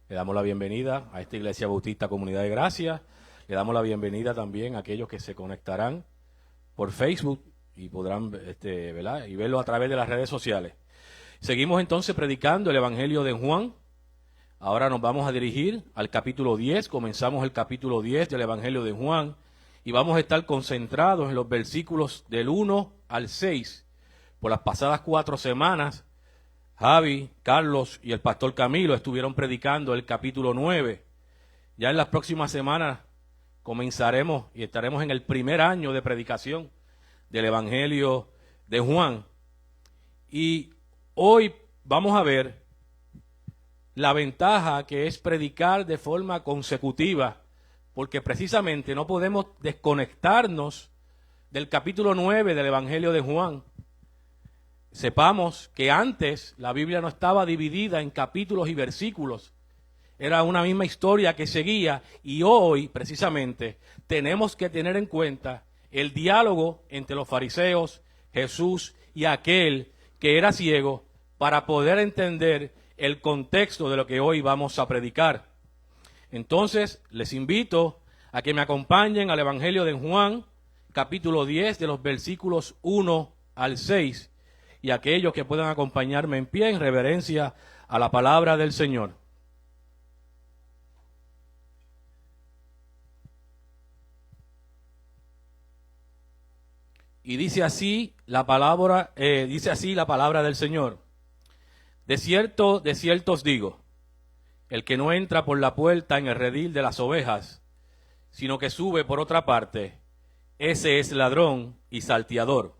Le damos la bienvenida a esta Iglesia Bautista Comunidad de Gracia. Le damos la bienvenida también a aquellos que se conectarán por Facebook y podrán ¿verdad? Y verlo a través de las redes sociales. Seguimos entonces predicando el Evangelio de Juan. Ahora nos vamos a dirigir al capítulo 10. Comenzamos el capítulo 10 del Evangelio de Juan y vamos a estar concentrados en los versículos del 1 al 6. Por las pasadas 4 semanas, Javi, Carlos y el pastor Camilo estuvieron predicando el capítulo 9. Ya en las próximas semanas comenzaremos y estaremos en el primer año de predicación del Evangelio de Juan. Y hoy vamos a ver la ventaja que es predicar de forma consecutiva, porque precisamente no podemos desconectarnos del capítulo 9 del Evangelio de Juan. Sepamos que antes la Biblia no estaba dividida en capítulos y versículos. Era una misma historia que seguía, y hoy precisamente tenemos que tener en cuenta el diálogo entre los fariseos, Jesús y aquel que era ciego, para poder entender el contexto de lo que hoy vamos a predicar. Entonces les invito a que me acompañen al Evangelio de Juan, capítulo 10, de los versículos 1 al 6, y aquellos que puedan acompañarme en pie en reverencia a la palabra del Señor. Y dice así la palabra del Señor. De cierto os digo, el que no entra por la puerta en el redil de las ovejas, sino que sube por otra parte, ese es ladrón y salteador.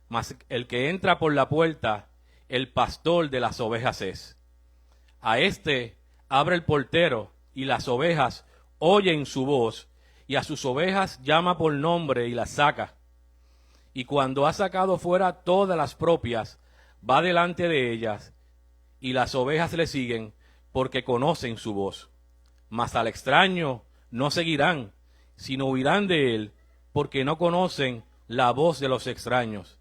Mas el que entra por la puerta, el pastor de las ovejas es. A éste abre el portero, y las ovejas oyen su voz, y a sus ovejas llama por nombre y las saca. Y cuando ha sacado fuera todas las propias, va delante de ellas, y las ovejas le siguen, porque conocen su voz. Mas al extraño no seguirán, sino huirán de él, porque no conocen la voz de los extraños.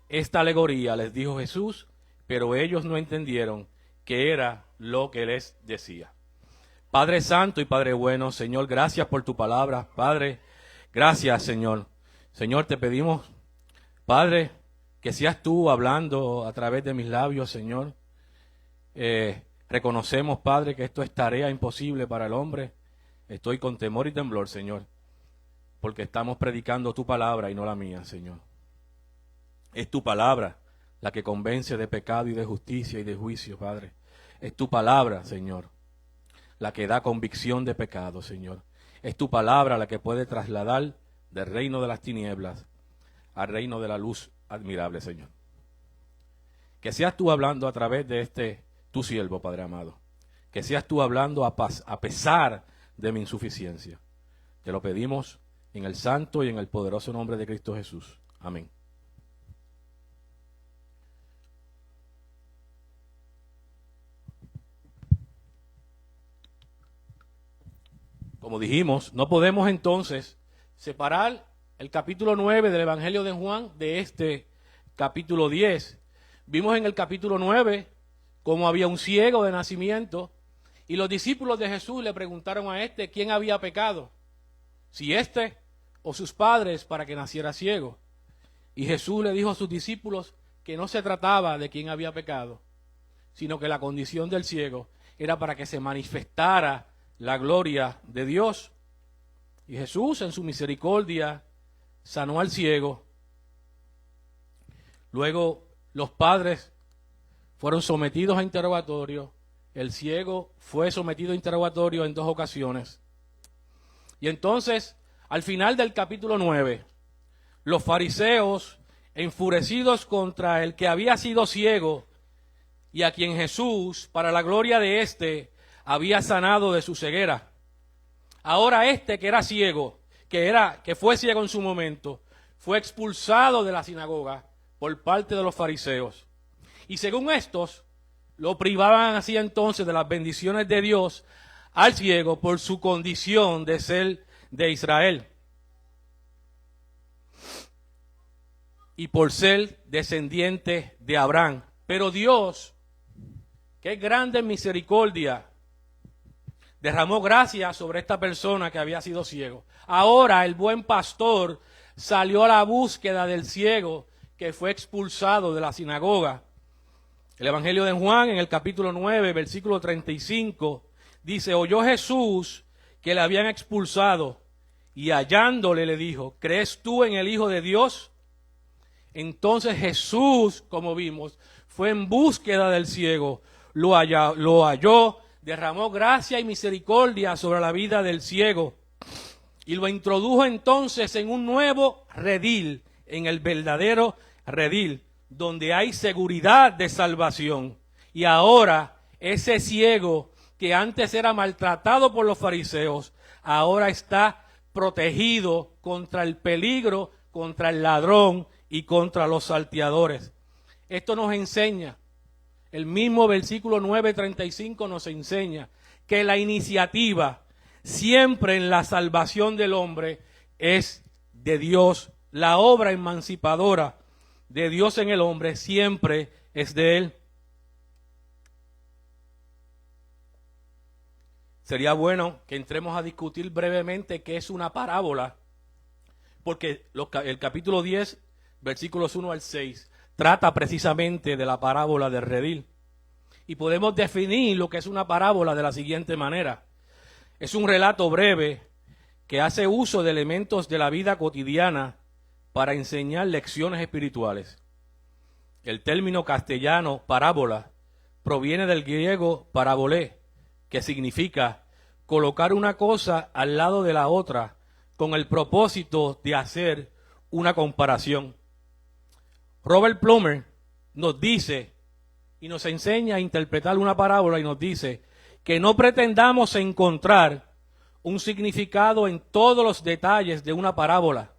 Esta alegoría les dijo Jesús, pero ellos no entendieron qué era lo que les decía. Padre Santo y Padre bueno, Señor, gracias por tu palabra. Padre, gracias, Señor. Señor, te pedimos, Padre, que seas tú hablando a través de mis labios, Señor. Reconocemos, Padre, que esto es tarea imposible para el hombre. Estoy con temor y temblor, Señor, porque estamos predicando tu palabra y no la mía, Señor. Es tu palabra la que convence de pecado y de justicia y de juicio, Padre. Es tu palabra, Señor, la que da convicción de pecado, Señor. Es tu palabra la que puede trasladar del reino de las tinieblas al reino de la luz admirable, Señor. Que seas tú hablando a través de tu siervo, Padre amado. Que seas tú hablando a pesar de mi insuficiencia. Te lo pedimos en el santo y en el poderoso nombre de Cristo Jesús. Amén. Como dijimos, no podemos entonces separar el capítulo 9 del Evangelio de Juan de este capítulo 10. Vimos en el capítulo 9 cómo había un ciego de nacimiento y los discípulos de Jesús le preguntaron a quién había pecado, si o sus padres, para que naciera ciego. Y Jesús le dijo a sus discípulos que no se trataba de quién había pecado, sino que la condición del ciego era para que se manifestara la gloria de Dios. Y Jesús, en su misericordia, sanó al ciego. Luego los padres fueron sometidos a interrogatorio. El ciego fue sometido a interrogatorio en 2 ocasiones. Y entonces, al final del capítulo 9, los fariseos, enfurecidos contra el que había sido ciego y a quien Jesús, para la gloria de había sanado de su ceguera. Ahora que era ciego, que fue ciego en su momento, fue expulsado de la sinagoga por parte de los fariseos. Y según estos, lo privaban así entonces de las bendiciones de Dios al ciego por su condición de ser de Israel y por ser descendiente de Abraham. Pero Dios, que es grande en misericordia, derramó gracia sobre esta persona que había sido ciego. Ahora el buen pastor salió a la búsqueda del ciego que fue expulsado de la sinagoga. El Evangelio de Juan, en el capítulo 9, versículo 35, dice: oyó Jesús que le habían expulsado, y hallándole le dijo: ¿crees tú en el Hijo de Dios? Entonces Jesús, como vimos, fue en búsqueda del ciego, lo halló, derramó gracia y misericordia sobre la vida del ciego y lo introdujo entonces en un nuevo redil, en el verdadero redil, donde hay seguridad de salvación. Y ahora ese ciego que antes era maltratado por los fariseos, ahora está protegido contra el peligro, contra el ladrón y contra los salteadores. Esto nos enseña, el mismo versículo 9:35 nos enseña que la iniciativa siempre en la salvación del hombre es de Dios. La obra emancipadora de Dios en el hombre siempre es de Él. Sería bueno que entremos a discutir brevemente qué es una parábola, porque el capítulo 10, versículos 1 al 6, trata precisamente de la parábola del redil. Y podemos definir lo que es una parábola de la siguiente manera. Es un relato breve que hace uso de elementos de la vida cotidiana para enseñar lecciones espirituales. El término castellano parábola proviene del griego parabolé, que significa colocar una cosa al lado de la otra con el propósito de hacer una comparación. Robert Plummer nos dice y nos enseña a interpretar una parábola y nos dice que no pretendamos encontrar un significado en todos los detalles de una parábola.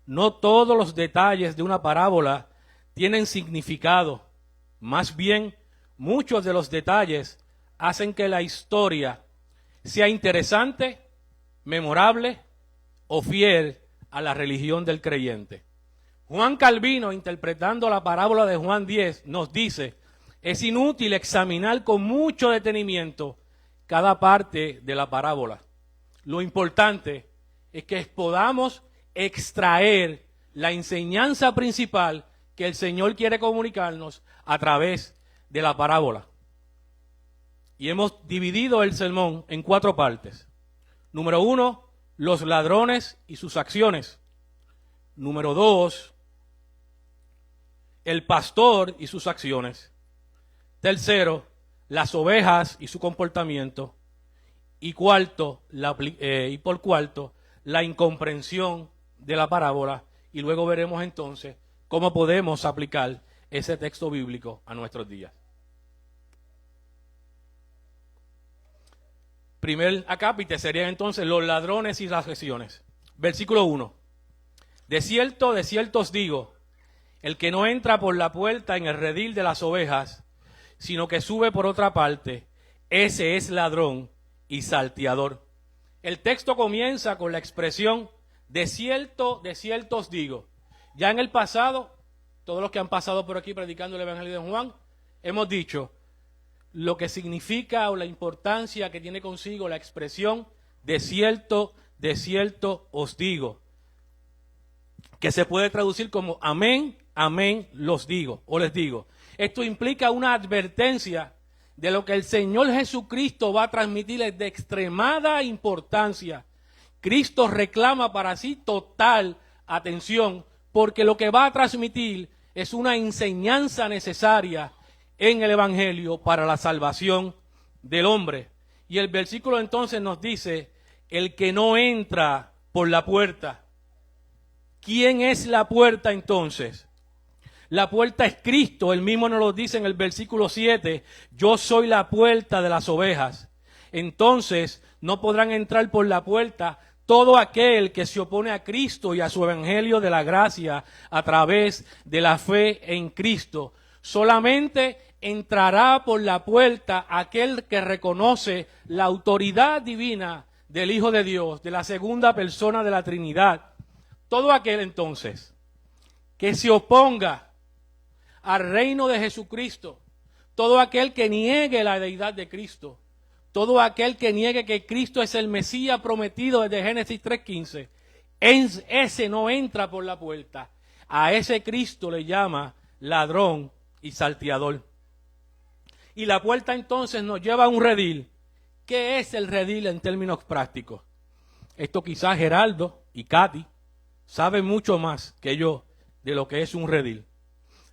No todos los detalles de una parábola tienen significado. Más bien, muchos de los detalles hacen que la historia sea interesante, memorable o fiel a la religión del creyente. Juan Calvino, interpretando la parábola de Juan 10, nos dice: es inútil examinar con mucho detenimiento cada parte de la parábola. Lo importante es que podamos extraer la enseñanza principal que el Señor quiere comunicarnos a través de la parábola. Y hemos dividido el sermón en 4 partes. Número 1, los ladrones y sus acciones. Número 2, el pastor y sus acciones. Tercero, las ovejas y su comportamiento. Y cuarto, por cuarto, la incomprensión de la parábola. Y luego veremos entonces cómo podemos aplicar ese texto bíblico a nuestros días. Primer acápite serían entonces los ladrones y las acciones. Versículo 1. De cierto os digo, el que no entra por la puerta en el redil de las ovejas, sino que sube por otra parte, ese es ladrón y salteador. El texto comienza con la expresión de cierto os digo. Ya en el pasado, todos los que han pasado por aquí predicando el Evangelio de Juan, hemos dicho lo que significa o la importancia que tiene consigo la expresión de cierto os digo, que se puede traducir como amén, amén los digo o les digo. Esto implica una advertencia de lo que el Señor Jesucristo va a transmitirles de extremada importancia. Cristo reclama para sí total atención, porque lo que va a transmitir es una enseñanza necesaria en el Evangelio para la salvación del hombre. Y el versículo entonces nos dice: el que no entra por la puerta. ¿Quién es la puerta entonces? La puerta es Cristo. Él mismo nos lo dice en el versículo 7. Yo soy la puerta de las ovejas. Entonces no podrán entrar por la puerta todo aquel que se opone a Cristo y a su evangelio de la gracia a través de la fe en Cristo. Solamente entrará por la puerta aquel que reconoce la autoridad divina del Hijo de Dios, de la segunda persona de la Trinidad. Todo aquel entonces que se oponga al reino de Jesucristo, todo aquel que niegue la deidad de Cristo, todo aquel que niegue que Cristo es el Mesías prometido desde Génesis 3:15, ese no entra por la puerta. A ese Cristo le llama ladrón y salteador. Y la puerta entonces nos lleva a un redil. ¿Qué es el redil en términos prácticos? Esto quizás Geraldo y Katy saben mucho más que yo de lo que es un redil.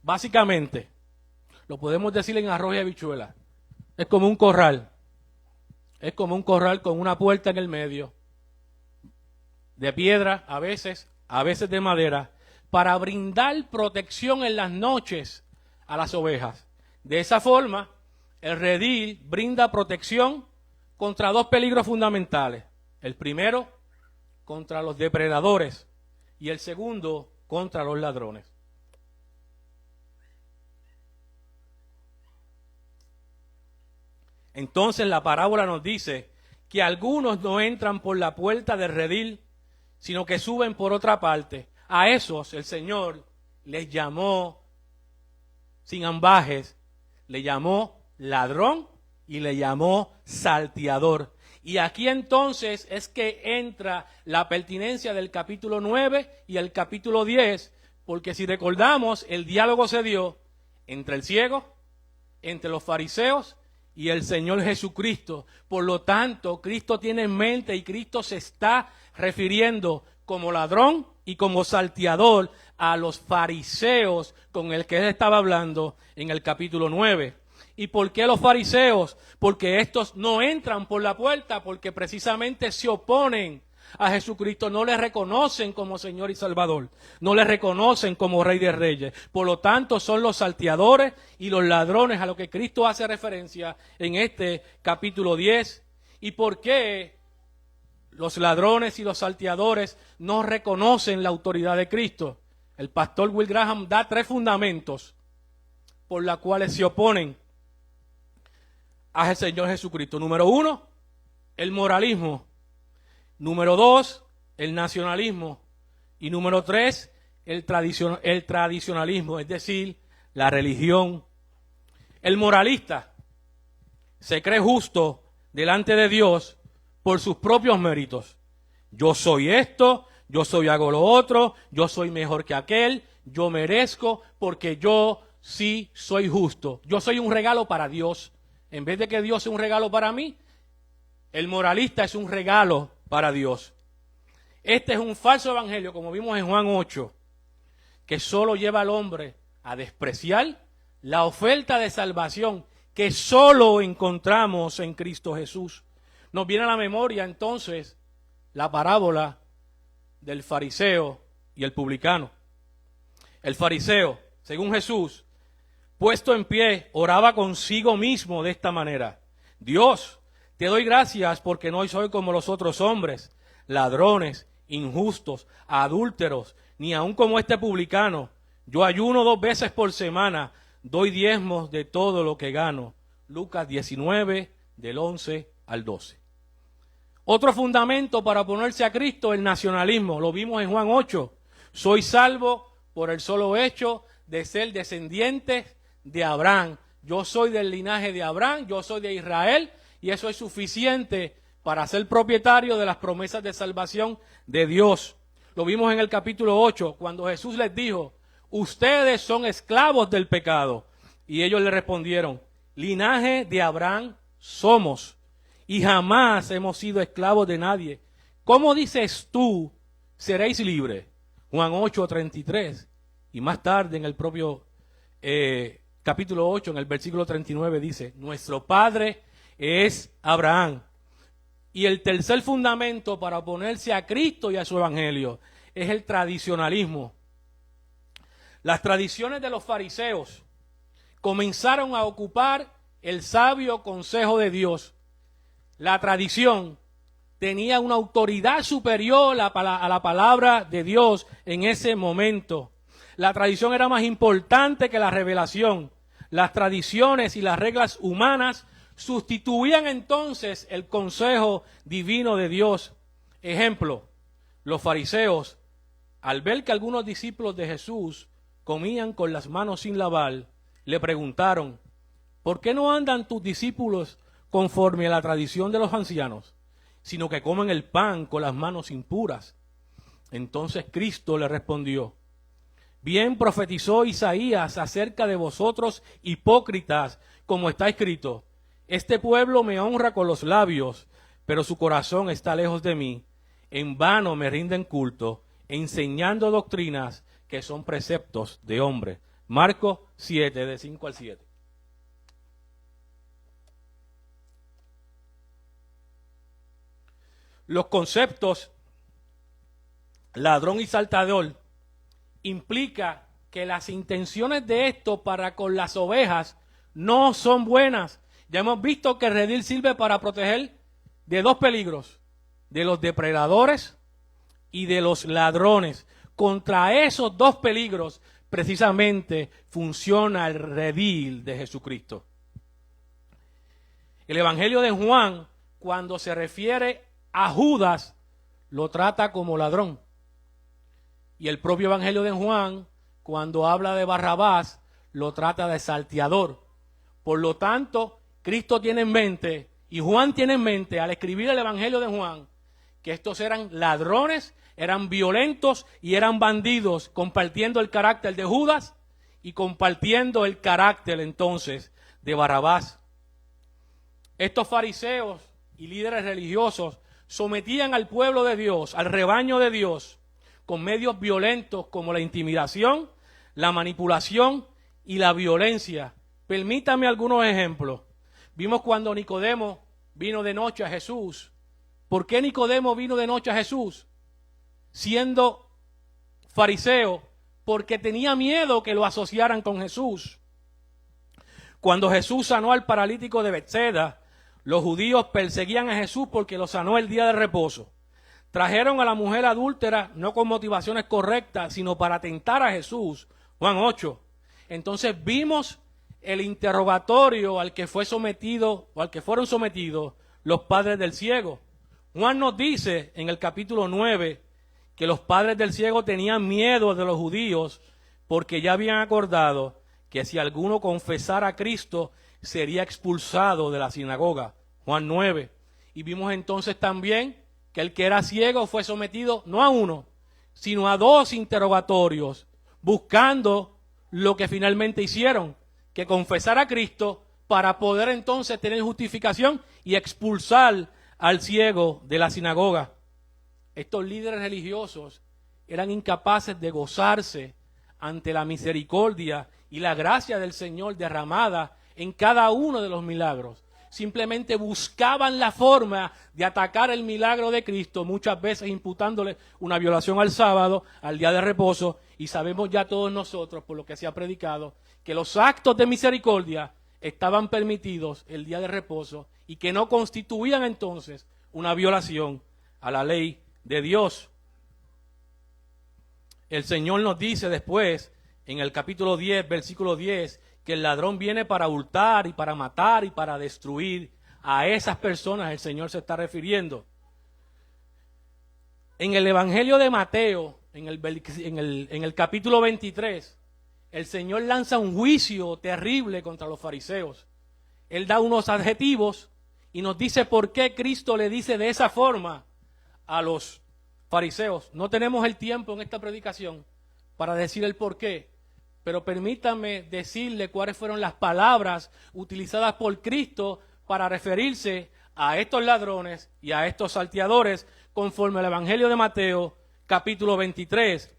Básicamente, lo podemos decir en arroz y habichuela. Es como un corral. Es como un corral con una puerta en el medio, de piedra a veces de madera, para brindar protección en las noches a las ovejas. De esa forma, el redil brinda protección contra dos peligros fundamentales. El primero, contra los depredadores, y el segundo, contra los ladrones. Entonces la parábola nos dice que algunos no entran por la puerta del redil, sino que suben por otra parte. A esos el Señor les llamó, sin ambajes, le llamó ladrón y le llamó salteador. Y aquí entonces es que entra la pertinencia del capítulo 9 y el capítulo 10, porque si recordamos, el diálogo se dio entre el ciego, entre los fariseos y el Señor Jesucristo. Por lo tanto, Cristo tiene en mente y Cristo se está refiriendo como ladrón y como salteador a los fariseos con el que él estaba hablando en el capítulo 9. ¿Y por qué los fariseos? Porque estos no entran por la puerta, porque precisamente se oponen a Jesucristo, no le reconocen como Señor y Salvador, no le reconocen como Rey de Reyes. Por lo tanto, son los salteadores y los ladrones a lo que Cristo hace referencia en este capítulo 10. ¿Y por qué los ladrones y los salteadores no reconocen la autoridad de Cristo? El pastor Will Graham da 3 fundamentos por los cuales se oponen al Señor Jesucristo. Número 1, el moralismo. Número 2, el nacionalismo. Y número 3, el tradicionalismo, es decir, la religión. El moralista se cree justo delante de Dios por sus propios méritos. Yo soy esto, yo hago lo otro, yo soy mejor que aquel, yo merezco porque yo sí soy justo. Yo soy un regalo para Dios. En vez de que Dios sea un regalo para mí, el moralista es un regalo para Dios. Este es un falso evangelio, como vimos en Juan 8, que solo lleva al hombre a despreciar la oferta de salvación que solo encontramos en Cristo Jesús. Nos viene a la memoria entonces la parábola del fariseo y el publicano. El fariseo, según Jesús, puesto en pie, oraba consigo mismo de esta manera: Dios, te doy gracias porque no soy como los otros hombres, ladrones, injustos, adúlteros, ni aun como este publicano. Yo ayuno 2 veces por semana, doy diezmos de todo lo que gano. Lucas 19, del 11 al 12. Otro fundamento para oponerse a Cristo, el nacionalismo. Lo vimos en Juan 8. Soy salvo por el solo hecho de ser descendiente de Abraham. Yo soy del linaje de Abraham, yo soy de Israel, y eso es suficiente para ser propietario de las promesas de salvación de Dios. Lo vimos en el capítulo 8, cuando Jesús les dijo: ustedes son esclavos del pecado. Y ellos le respondieron: linaje de Abraham somos, y jamás hemos sido esclavos de nadie. ¿Cómo dices tú, seréis libres? Juan 8:33. Y más tarde en el propio capítulo 8, en el versículo 39 dice: nuestro padre es Abraham. Y el tercer fundamento para oponerse a Cristo y a su evangelio es el tradicionalismo. Las tradiciones de los fariseos comenzaron a ocupar el sabio consejo de Dios. La tradición tenía una autoridad superior a la palabra de Dios en ese momento. La tradición era más importante que la revelación. Las tradiciones y las reglas humanas sustituían entonces el consejo divino de Dios. Ejemplo, los fariseos, al ver que algunos discípulos de Jesús comían con las manos sin lavar, le preguntaron: ¿por qué no andan tus discípulos conforme a la tradición de los ancianos, sino que comen el pan con las manos impuras. Entonces Cristo le respondió: bien profetizó Isaías acerca de vosotros, hipócritas, como está escrito: este pueblo me honra con los labios, pero su corazón está lejos de mí. En vano me rinden culto, enseñando doctrinas que son preceptos de hombre. Marcos 7, de 5 al 7. Los conceptos ladrón y saltador implica que las intenciones de esto para con las ovejas no son buenas. Ya hemos visto que el redil sirve para proteger de dos peligros: de los depredadores y de los ladrones. Contra esos dos peligros precisamente funciona el redil de Jesucristo. El Evangelio de Juan, cuando se refiere a Judas, lo trata como ladrón. Y el propio Evangelio de Juan, cuando habla de Barrabás, lo trata de salteador. Por lo tanto, Cristo tiene en mente, y Juan tiene en mente, al escribir el Evangelio de Juan, que estos eran ladrones, eran violentos y eran bandidos, compartiendo el carácter de Judas y compartiendo el carácter entonces de Barrabás. Estos fariseos y líderes religiosos sometían al pueblo de Dios, al rebaño de Dios, con medios violentos como la intimidación, la manipulación y la violencia. Permítame algunos ejemplos. Vimos cuando Nicodemo vino de noche a Jesús. ¿Por qué Nicodemo vino de noche a Jesús? Siendo fariseo, porque tenía miedo que lo asociaran con Jesús. Cuando Jesús sanó al paralítico de Betseda, los judíos perseguían a Jesús porque lo sanó el día de reposo. Trajeron a la mujer adúltera no con motivaciones correctas, sino para tentar a Jesús. Juan 8. Entonces vimos el interrogatorio al que fue sometido o al que fueron sometidos los padres del ciego. Juan nos dice en el capítulo 9 que los padres del ciego tenían miedo de los judíos porque ya habían acordado que si alguno confesara a Cristo sería expulsado de la sinagoga. Juan 9. Y vimos entonces también que el que era ciego fue sometido no a uno, sino a dos interrogatorios, buscando lo que finalmente hicieron, que confesar a Cristo para poder entonces tener justificación y expulsar al ciego de la sinagoga. Estos líderes religiosos eran incapaces de gozarse ante la misericordia y la gracia del Señor derramada en cada uno de los milagros. Simplemente buscaban la forma de atacar el milagro de Cristo, muchas veces imputándole una violación al sábado, al día de reposo, y sabemos ya todos nosotros, por lo que se ha predicado, que los actos de misericordia estaban permitidos el día de reposo y que no constituían entonces una violación a la ley de Dios. El Señor nos dice después, en el capítulo 10, versículo 10, que el ladrón viene para hurtar y para matar y para destruir. A esas personas el Señor se está refiriendo. En el Evangelio de Mateo, en el capítulo 23, el Señor lanza un juicio terrible contra los fariseos. Él da unos adjetivos y nos dice por qué Cristo le dice de esa forma a los fariseos. No tenemos el tiempo en esta predicación para decir el por qué, pero permítanme decirle cuáles fueron las palabras utilizadas por Cristo para referirse a estos ladrones y a estos salteadores conforme al Evangelio de Mateo, capítulo 23.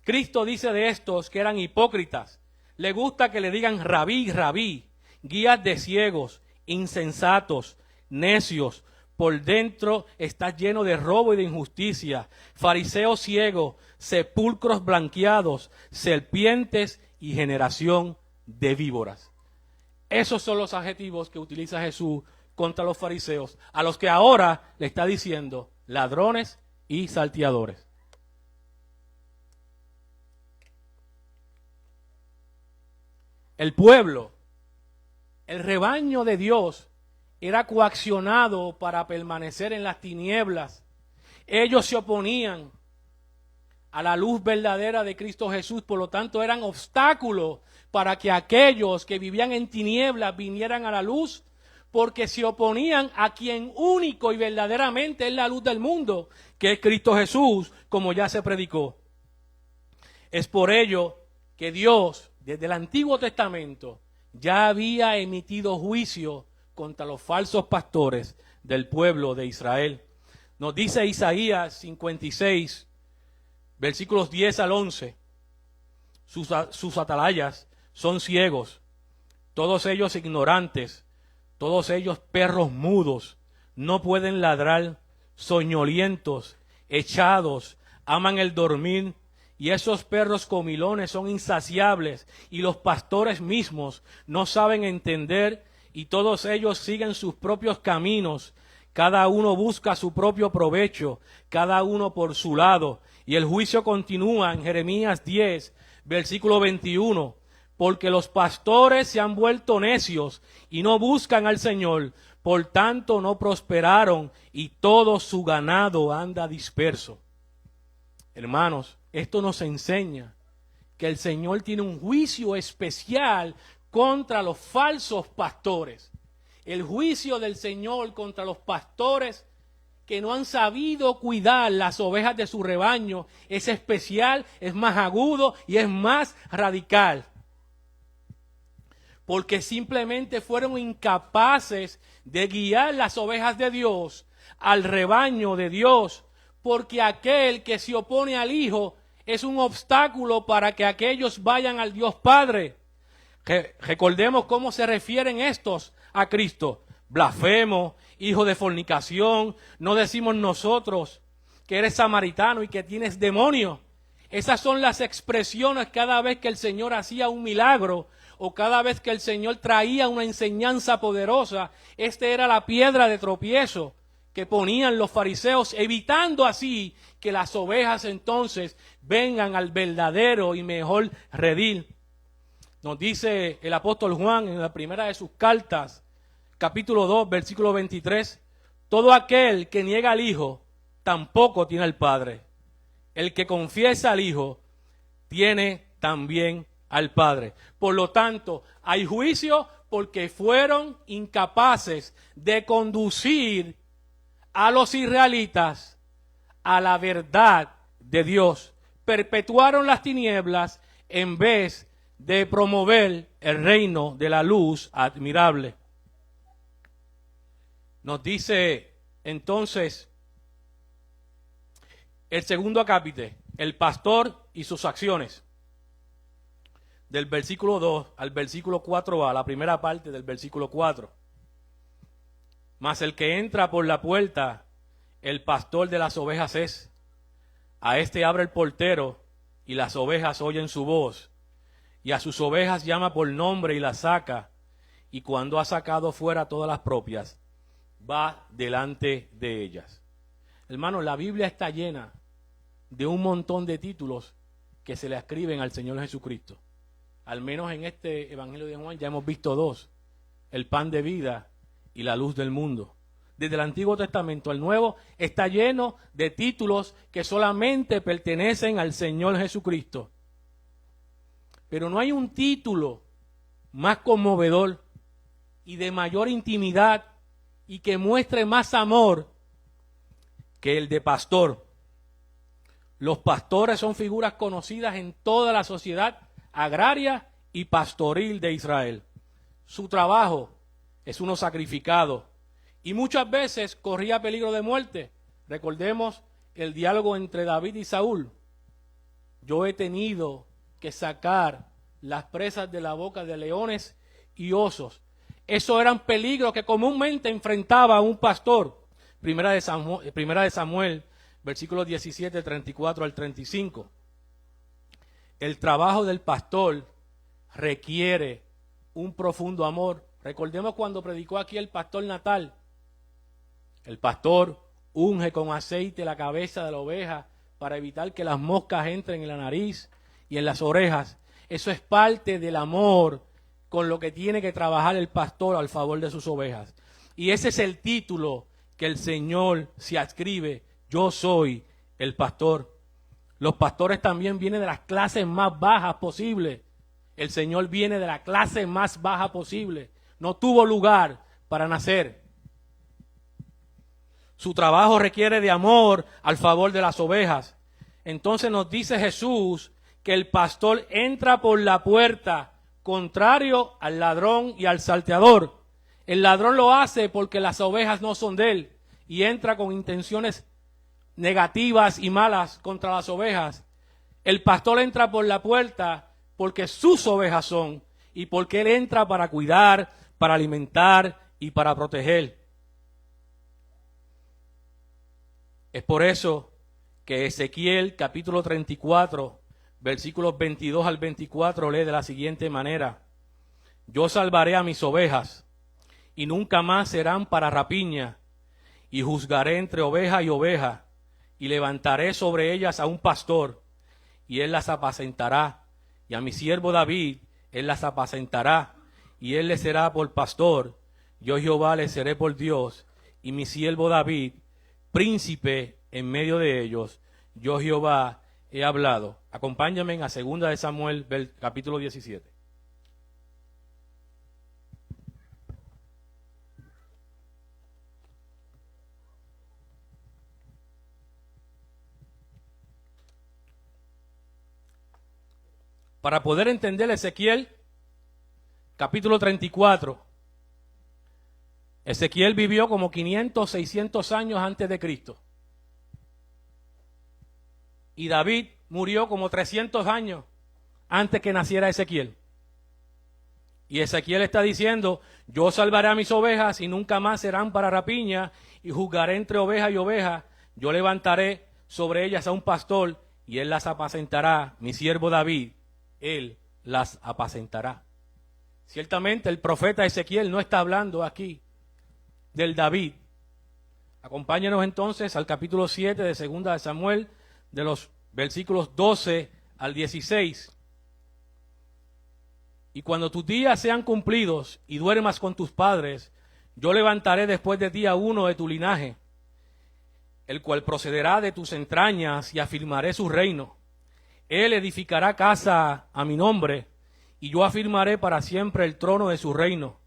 Cristo dice de estos que eran hipócritas. Le gusta que le digan rabí, rabí, guías de ciegos, insensatos, necios. Por dentro está lleno de robo y de injusticia, fariseos ciegos, sepulcros blanqueados, serpientes y generación de víboras. Esos son los adjetivos que utiliza Jesús contra los fariseos, a los que ahora le está diciendo ladrones y salteadores. El pueblo, el rebaño de Dios, era coaccionado para permanecer en las tinieblas. Ellos se oponían a la luz verdadera de Cristo Jesús, por lo tanto eran obstáculos para que aquellos que vivían en tinieblas vinieran a la luz. porque se oponían a quien único y verdaderamente es la luz del mundo, que es Cristo Jesús, como ya se predicó. Es por ello que Dios, desde el Antiguo Testamento, ya había emitido juicio contra los falsos pastores del pueblo de Israel. Nos dice Isaías 56, versículos 10 al 11, sus atalayas son ciegos, todos ellos ignorantes, todos ellos perros mudos, no pueden ladrar, soñolientos, echados, aman el dormir, y esos perros comilones son insaciables, y los pastores mismos no saben entender, y todos ellos siguen sus propios caminos, cada uno busca su propio provecho, cada uno por su lado. Y el juicio continúa en Jeremías 10, versículo 21, porque los pastores se han vuelto necios y no buscan al Señor, por tanto no prosperaron y todo su ganado anda disperso. Hermanos, esto nos enseña que el Señor tiene un juicio especial contra los falsos pastores. El juicio del Señor contra los pastores que no han sabido cuidar las ovejas de su rebaño es especial, es más agudo y es más radical. Porque simplemente fueron incapaces de guiar las ovejas de Dios al rebaño de Dios, porque aquel que se opone al Hijo es un obstáculo para que aquellos vayan al Dios Padre. Recordemos cómo se refieren estos a Cristo: blasfemo, hijo de fornicación. No decimos nosotros que eres samaritano y que tienes demonio. Esas son las expresiones cada vez que el Señor hacía un milagro o cada vez que el Señor traía una enseñanza poderosa. Esta era la piedra de tropiezo que ponían los fariseos, evitando así que las ovejas entonces vengan al verdadero y mejor redil. Nos dice el apóstol Juan en la primera de sus cartas, capítulo 2, versículo 23, todo aquel que niega al Hijo tampoco tiene al Padre. El que confiesa al Hijo tiene también al Padre. Por lo tanto, hay juicio porque fueron incapaces de conducir a los israelitas a la verdad de Dios. Perpetuaron las tinieblas en vez de promover el reino de la luz admirable. Nos dice entonces el segundo acápite, el pastor y sus acciones. Del versículo 2 al versículo 4a, la primera parte del versículo 4. Mas el que entra por la puerta, el pastor de las ovejas es. A este abre el portero, y las ovejas oyen su voz. Y a sus ovejas llama por nombre y las saca. Y cuando ha sacado fuera todas las propias, va delante de ellas. Hermanos, la Biblia está llena de un montón de títulos que se le escriben al Señor Jesucristo. Al menos en este Evangelio de Juan ya hemos visto dos: el pan de vida y la luz del mundo. Desde el Antiguo Testamento al Nuevo está lleno de títulos que solamente pertenecen al Señor Jesucristo. Pero no hay un título más conmovedor y de mayor intimidad y que muestre más amor que el de pastor. Los pastores son figuras conocidas en toda la sociedad agraria y pastoril de Israel. Su trabajo es uno sacrificado y muchas veces corría peligro de muerte. Recordemos el diálogo entre David y Saúl. Yo he tenido que sacar las presas de la boca de leones y osos. Esos eran peligros que comúnmente enfrentaba un pastor. Primera de Samuel, versículos 17, 34 al 35. El trabajo del pastor requiere un profundo amor. Recordemos cuando predicó aquí el pastor Natal. El pastor unge con aceite la cabeza de la oveja para evitar que las moscas entren en la nariz y en las orejas. Eso es parte del amor con lo que tiene que trabajar el pastor al favor de sus ovejas. Y ese es el título que el Señor se adscribe: yo soy el pastor. Los pastores también vienen de las clases más bajas posibles. El Señor viene de la clase más baja posible. No tuvo lugar para nacer. Su trabajo requiere de amor al favor de las ovejas. Entonces nos dice Jesús que el pastor entra por la puerta, contrario al ladrón y al salteador. El ladrón lo hace porque las ovejas no son de él y entra con intenciones negativas y malas contra las ovejas. El pastor entra por la puerta porque sus ovejas son y porque él entra para cuidar, para alimentar y para proteger. Es por eso que Ezequiel capítulo 34, versículos 22 al 24 lee de la siguiente manera: yo salvaré a mis ovejas y nunca más serán para rapiña, y juzgaré entre oveja y oveja, y levantaré sobre ellas a un pastor, y él las apacentará, y a mi siervo David él las apacentará, y él les será por pastor, yo Jehová les seré por Dios, y mi siervo David príncipe en medio de ellos, yo Jehová he hablado. Acompáñame a 2 de Samuel, capítulo 17. Para poder entender Ezequiel, capítulo 34, Ezequiel vivió como 500, 600 años antes de Cristo. Y David murió como 300 años antes que naciera Ezequiel. Y Ezequiel está diciendo, yo salvaré a mis ovejas y nunca más serán para rapiña, y juzgaré entre oveja y oveja, yo levantaré sobre ellas a un pastor, y él las apacentará, mi siervo David, él las apacentará. Ciertamente el profeta Ezequiel no está hablando aquí del David. Acompáñenos entonces al capítulo 7 de 2 de Samuel, de los versículos 12 al 16. Y cuando tus días sean cumplidos y duermas con tus padres, yo levantaré después de ti a uno de tu linaje, el cual procederá de tus entrañas, y afirmaré su reino. Él edificará casa a mi nombre, y yo afirmaré para siempre el trono de su reino.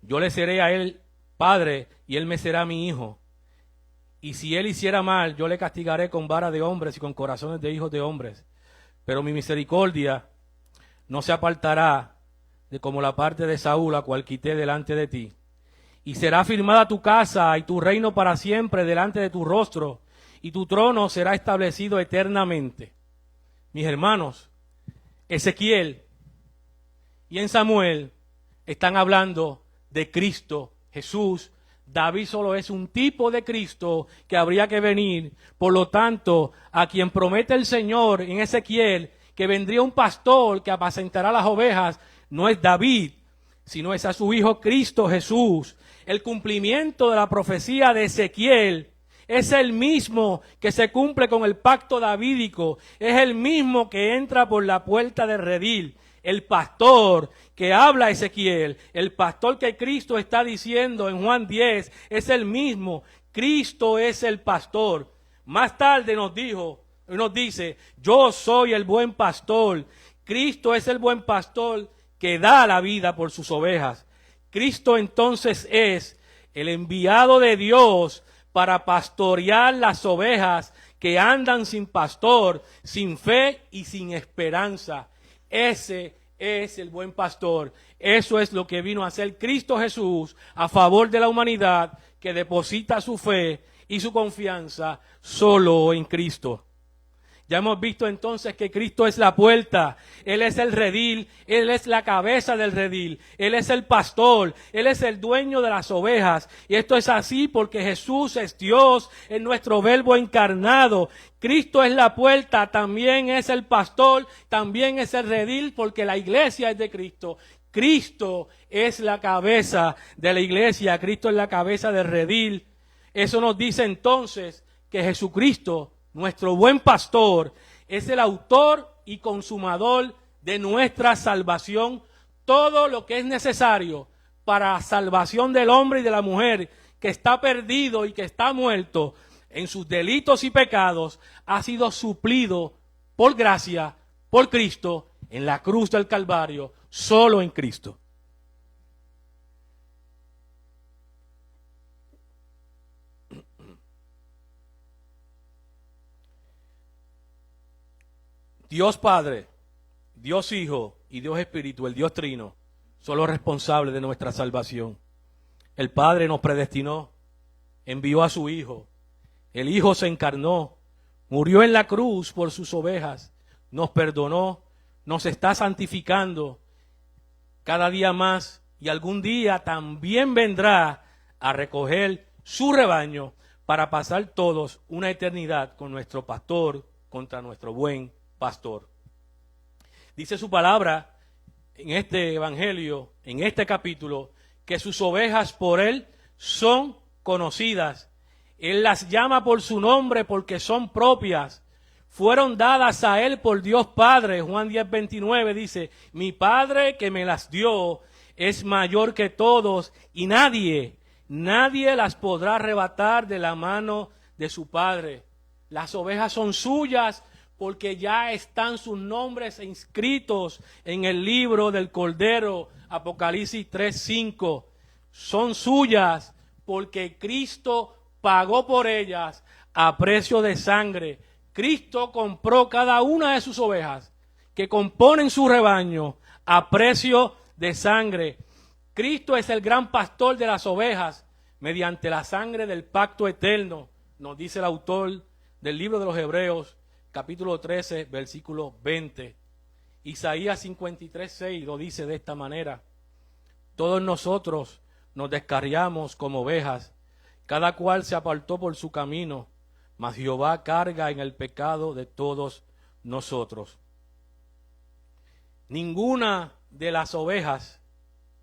Yo le seré a él padre, y él me será mi hijo. Y si él hiciera mal, yo le castigaré con vara de hombres y con corazones de hijos de hombres. Pero mi misericordia no se apartará de como la parte de Saúl, a cual quité delante de ti. Y será firmada tu casa y tu reino para siempre delante de tu rostro, y tu trono será establecido eternamente. Mis hermanos, Ezequiel y en Samuel están hablando de Cristo Jesús. David solo es un tipo de Cristo que habría que venir. Por lo tanto, a quien promete el Señor en Ezequiel que vendría un pastor que apacentará las ovejas, no es David, sino es a su Hijo Cristo Jesús. El cumplimiento de la profecía de Ezequiel es el mismo que se cumple con el pacto davídico, es el mismo que entra por la puerta de redil. El pastor que habla Ezequiel, el pastor que Cristo está diciendo en Juan 10, es el mismo. Cristo es el pastor. Más tarde nos dice, yo soy el buen pastor. Cristo es el buen pastor que da la vida por sus ovejas. Cristo entonces es el enviado de Dios para pastorear las ovejas que andan sin pastor, sin fe y sin esperanza. Ese es el buen pastor. Eso es lo que vino a hacer Cristo Jesús a favor de la humanidad, que deposita su fe y su confianza solo en Cristo. Ya hemos visto entonces que Cristo es la puerta, Él es el redil, Él es la cabeza del redil, Él es el pastor, Él es el dueño de las ovejas. Y esto es así porque Jesús es Dios, es nuestro verbo encarnado. Cristo es la puerta, también es el pastor, también es el redil, porque la iglesia es de Cristo. Cristo es la cabeza de la iglesia, Cristo es la cabeza del redil. Eso nos dice entonces que Jesucristo, nuestro buen pastor, es el autor y consumador de nuestra salvación. Todo lo que es necesario para la salvación del hombre y de la mujer que está perdido y que está muerto en sus delitos y pecados ha sido suplido por gracia, por Cristo, en la cruz del Calvario, solo en Cristo. Dios Padre, Dios Hijo y Dios Espíritu, el Dios Trino, son los responsables de nuestra salvación. El Padre nos predestinó, envió a su Hijo. El Hijo se encarnó, murió en la cruz por sus ovejas, nos perdonó, nos está santificando cada día más y algún día también vendrá a recoger su rebaño para pasar todos una eternidad con nuestro pastor, contra nuestro buen pastor. Dice su palabra en este evangelio, en este capítulo, que sus ovejas por él son conocidas. Él las llama por su nombre porque son propias. Fueron dadas a él por Dios Padre. Juan 10:29 dice, mi Padre que me las dio es mayor que todos y nadie las podrá arrebatar de la mano de su Padre. Las ovejas son suyas porque ya están sus nombres inscritos en el libro del Cordero, Apocalipsis 3:5. Son suyas porque Cristo pagó por ellas a precio de sangre. Cristo compró cada una de sus ovejas que componen su rebaño a precio de sangre. Cristo es el gran pastor de las ovejas mediante la sangre del pacto eterno, nos dice el autor del libro de los Hebreos, capítulo 13, versículo 20. Isaías 53:6 lo dice de esta manera: todos nosotros nos descarriamos como ovejas, cada cual se apartó por su camino, mas Jehová carga en el pecado de todos nosotros. Ninguna de las ovejas,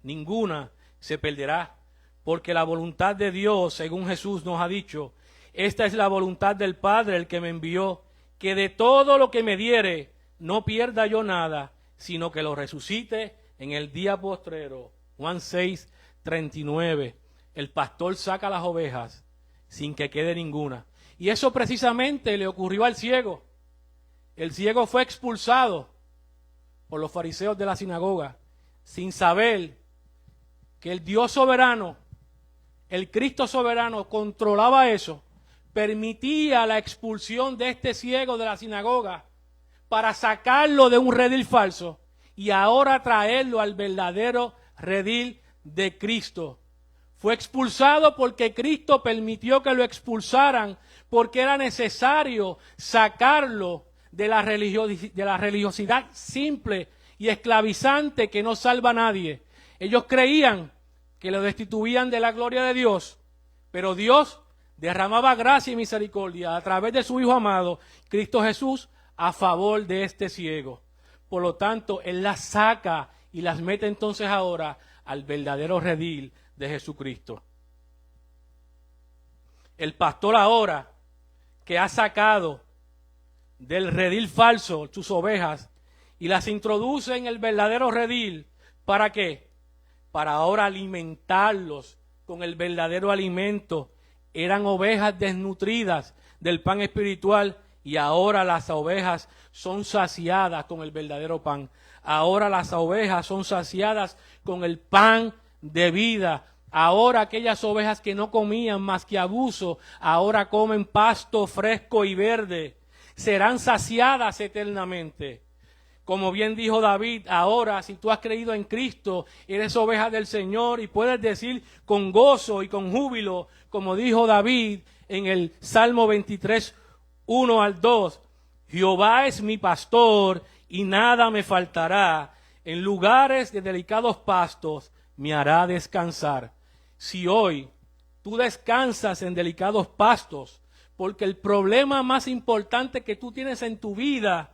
ninguna se perderá, porque la voluntad de Dios, según Jesús nos ha dicho, esta es la voluntad del Padre, el que me envió, que de todo lo que me diere no pierda yo nada, sino que lo resucite en el día postrero. Juan 6:39. El pastor saca las ovejas sin que quede ninguna. Y eso precisamente le ocurrió al ciego. El ciego fue expulsado por los fariseos de la sinagoga, sin saber que el Dios soberano, el Cristo soberano, controlaba eso, permitía la expulsión de este ciego de la sinagoga para sacarlo de un redil falso y ahora traerlo al verdadero redil de Cristo. Fue expulsado porque Cristo permitió que lo expulsaran, porque era necesario sacarlo de la religiosidad simple y esclavizante que no salva a nadie. Ellos creían que lo destituían de la gloria de Dios, pero Dios derramaba gracia y misericordia a través de su Hijo amado, Cristo Jesús, a favor de este ciego. Por lo tanto, Él las saca y las mete entonces ahora al verdadero redil de Jesucristo. El pastor ahora que ha sacado del redil falso sus ovejas y las introduce en el verdadero redil, ¿para qué? Para ahora alimentarlos con el verdadero alimento. Eran ovejas desnutridas del pan espiritual y ahora las ovejas son saciadas con el verdadero pan. Ahora las ovejas son saciadas con el pan de vida. Ahora aquellas ovejas que no comían más que abuso, ahora comen pasto fresco y verde. Serán saciadas eternamente. Como bien dijo David, ahora si tú has creído en Cristo, eres oveja del Señor y puedes decir con gozo y con júbilo, como dijo David en el Salmo 23, 1 al 2, Jehová es mi pastor y nada me faltará, en lugares de delicados pastos me hará descansar. Si hoy tú descansas en delicados pastos, porque el problema más importante que tú tienes en tu vida,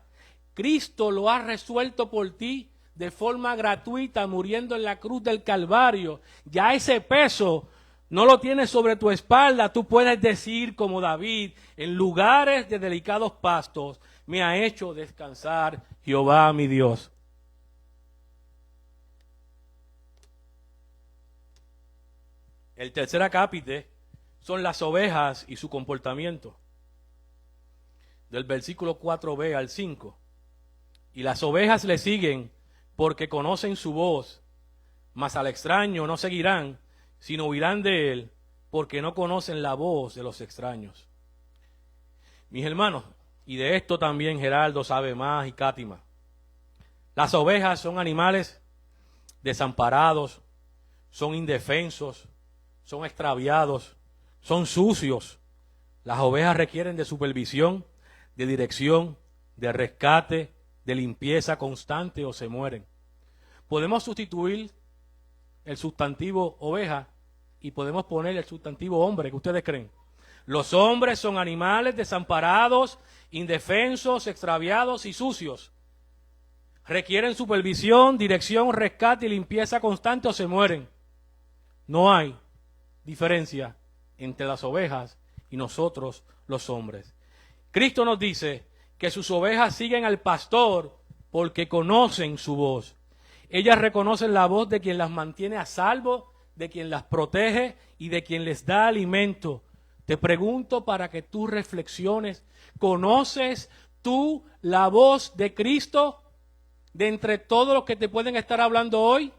Cristo lo ha resuelto por ti de forma gratuita, muriendo en la cruz del Calvario. Ya ese peso no lo tienes sobre tu espalda. Tú puedes decir como David, en lugares de delicados pastos me ha hecho descansar Jehová mi Dios. El tercer acápite son las ovejas y su comportamiento. Del versículo 4b al 5. Y las ovejas le siguen porque conocen su voz, mas al extraño no seguirán, sino huirán de él, porque no conocen la voz de los extraños. Mis hermanos, y de esto también Geraldo sabe más y Cátima. Las ovejas son animales desamparados, son indefensos, son extraviados, son sucios. Las ovejas requieren de supervisión, de dirección, de rescate, de limpieza constante o se mueren. Podemos sustituir el sustantivo oveja y podemos poner el sustantivo hombre. ¿Qué ustedes creen? Los hombres son animales desamparados, indefensos, extraviados y sucios. Requieren supervisión, dirección, rescate y limpieza constante o se mueren. No hay diferencia entre las ovejas y nosotros los hombres. Cristo nos dice que sus ovejas siguen al pastor porque conocen su voz. Ellas reconocen la voz de quien las mantiene a salvo, de quien las protege y de quien les da alimento. Te pregunto para que tú reflexiones, ¿conoces tú la voz de Cristo de entre todos los que te pueden estar hablando hoy?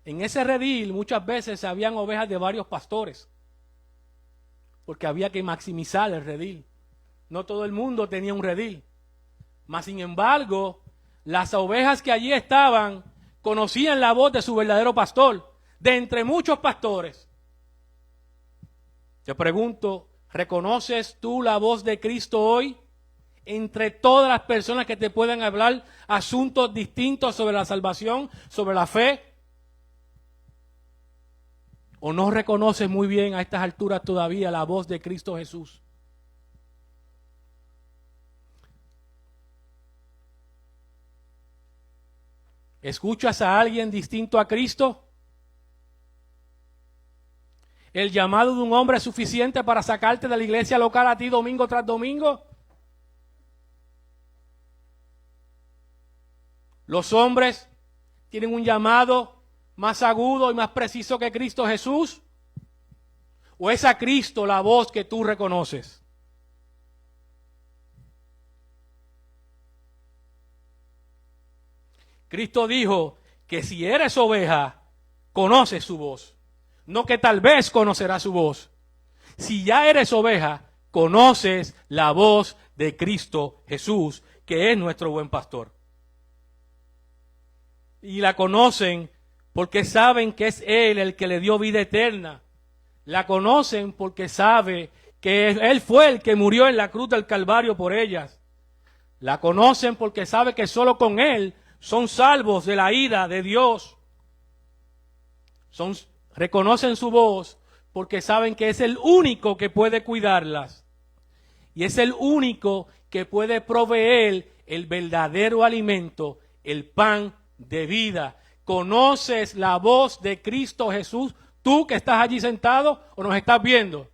En ese redil muchas veces habían ovejas de varios pastores, porque había que maximizar el redil. No todo el mundo tenía un redil. Mas sin embargo, las ovejas que allí estaban conocían la voz de su verdadero pastor, de entre muchos pastores. Te pregunto, ¿reconoces tú la voz de Cristo hoy? Entre todas las personas que te puedan hablar asuntos distintos sobre la salvación, sobre la fe. ¿O no reconoces muy bien a estas alturas todavía la voz de Cristo Jesús? ¿Escuchas a alguien distinto a Cristo? ¿El llamado de un hombre es suficiente para sacarte de la iglesia local a ti domingo tras domingo? ¿Los hombres tienen un llamado más agudo y más preciso que Cristo Jesús? ¿O es a Cristo la voz que tú reconoces? Cristo dijo que si eres oveja, conoces su voz. No que tal vez conocerás su voz. Si ya eres oveja, conoces la voz de Cristo Jesús, que es nuestro buen pastor. Y la conocen porque saben que es Él el que le dio vida eterna. La conocen porque sabe que Él fue el que murió en la cruz del Calvario por ellas. La conocen porque sabe que solo con Él son salvos de la ira de Dios. Reconocen su voz porque saben que es el único que puede cuidarlas. Y es el único que puede proveer el verdadero alimento, el pan de vida. ¿Conoces la voz de Cristo Jesús? Tú que estás allí sentado o nos estás viendo.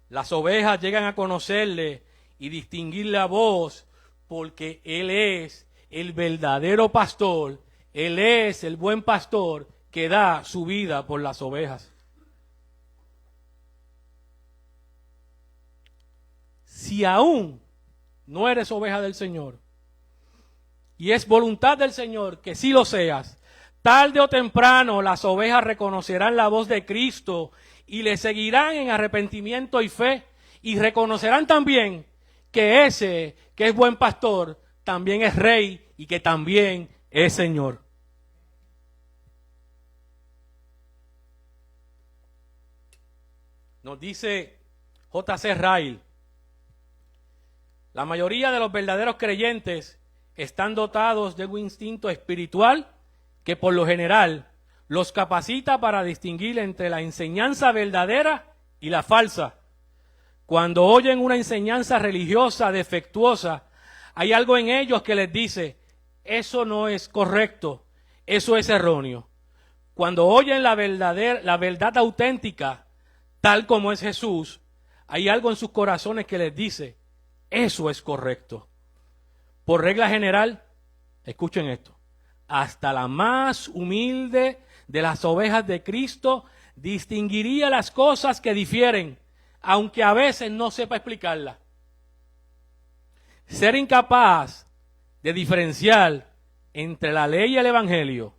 Las ovejas llegan a conocerle y distinguir la voz porque Él es el verdadero pastor. Él es el buen pastor que da su vida por las ovejas. Si aún no eres oveja del Señor y es voluntad del Señor que sí lo seas, tarde o temprano las ovejas reconocerán la voz de Cristo y le seguirán en arrepentimiento y fe, y reconocerán también que ese que es buen pastor también es rey y que también es Señor. Nos dice J.C. Ryle, la mayoría de los verdaderos creyentes están dotados de un instinto espiritual que por lo general los capacita para distinguir entre la enseñanza verdadera y la falsa. Cuando oyen una enseñanza religiosa defectuosa, hay algo en ellos que les dice, eso no es correcto, eso es erróneo. Cuando oyen la verdad auténtica, tal como es Jesús, hay algo en sus corazones que les dice, eso es correcto. Por regla general, escuchen esto, hasta la más humilde de las ovejas de Cristo distinguiría las cosas que difieren, aunque a veces no sepa explicarlas. Ser incapaz de diferenciar entre la ley y el evangelio,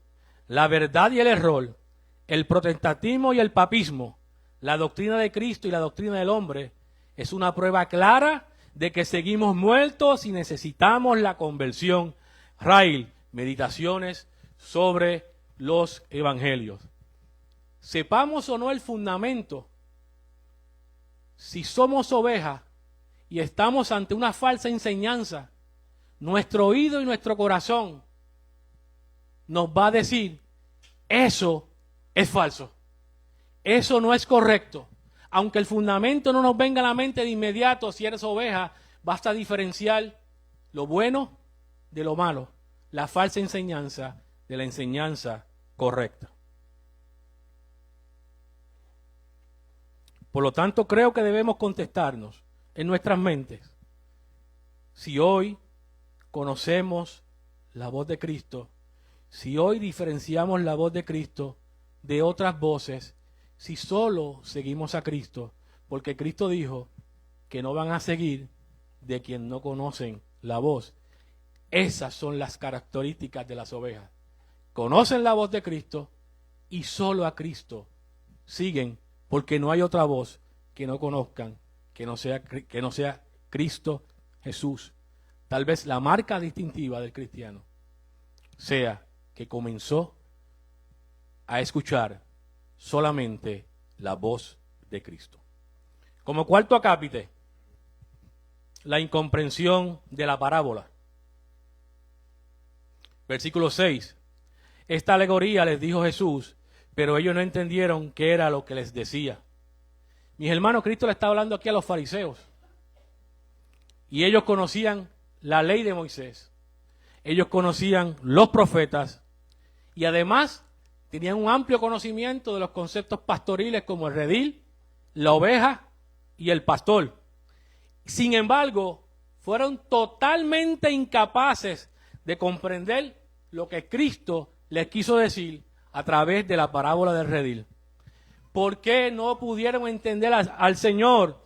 la verdad y el error, el protestantismo y el papismo, la doctrina de Cristo y la doctrina del hombre, es una prueba clara de que seguimos muertos y necesitamos la conversión. Rail, meditaciones sobre los evangelios. Sepamos o no el fundamento, si somos ovejas y estamos ante una falsa enseñanza, nuestro oído y nuestro corazón nos va a decir, eso es falso, eso no es correcto. Aunque el fundamento no nos venga a la mente de inmediato, si eres oveja, basta diferenciar lo bueno de lo malo, la falsa enseñanza de la enseñanza correcta. Por lo tanto, creo que debemos contestarnos en nuestras mentes si hoy conocemos la voz de Cristo, si hoy diferenciamos la voz de Cristo de otras voces, si solo seguimos a Cristo, porque Cristo dijo que no van a seguir de quien no conocen la voz. Esas son las características de las ovejas. Conocen la voz de Cristo y solo a Cristo siguen, porque no hay otra voz que no conozcan, que no sea Cristo Jesús. Tal vez la marca distintiva del cristiano sea que comenzó a escuchar solamente la voz de Cristo. Como cuarto acápite, la incomprensión de la parábola. Versículo 6. Esta alegoría les dijo Jesús, pero ellos no entendieron qué era lo que les decía. Mis hermanos, Cristo le está hablando aquí a los fariseos. Y ellos conocían la ley de Moisés. Ellos conocían los profetas. Y además tenían un amplio conocimiento de los conceptos pastoriles como el redil, la oveja y el pastor. Sin embargo, fueron totalmente incapaces de comprender lo que Cristo les quiso decir a través de la parábola del redil. ¿Por qué no pudieron entender al Señor?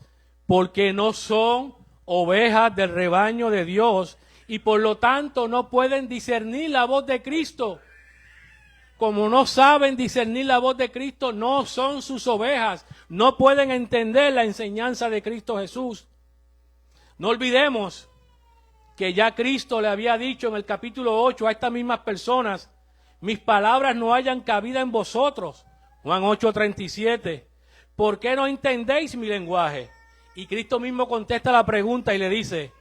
Porque no son ovejas del rebaño de Dios y por lo tanto no pueden discernir la voz de Cristo. Como no saben discernir la voz de Cristo, no son sus ovejas, no pueden entender la enseñanza de Cristo Jesús. No olvidemos que ya Cristo le había dicho en el capítulo 8 a estas mismas personas, mis palabras no hayan cabida en vosotros. Juan 8:37. ¿Por qué no entendéis mi lenguaje? Y Cristo mismo contesta la pregunta y le dice,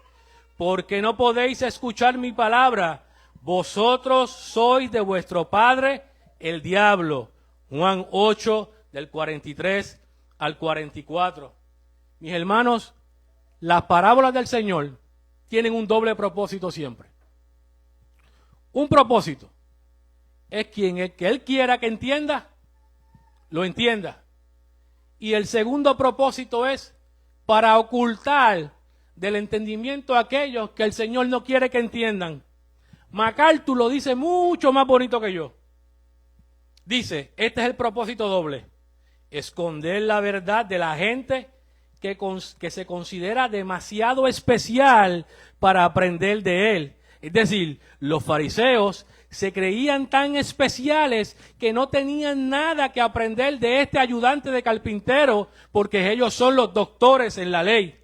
porque no podéis escuchar mi palabra, vosotros sois de vuestro padre el diablo. Juan 8 del 43 al 44. Mis hermanos, las parábolas del Señor tienen un doble propósito siempre. Un propósito es que Él quiera que entienda, lo entienda. Y el segundo propósito es para ocultar del entendimiento a aquellos que el Señor no quiere que entiendan. MacArthur lo dice mucho más bonito que yo. Dice, este es el propósito doble. Esconder la verdad de la gente que se considera demasiado especial para aprender de Él. Es decir, los fariseos se creían tan especiales que no tenían nada que aprender de este ayudante de carpintero porque ellos son los doctores en la ley.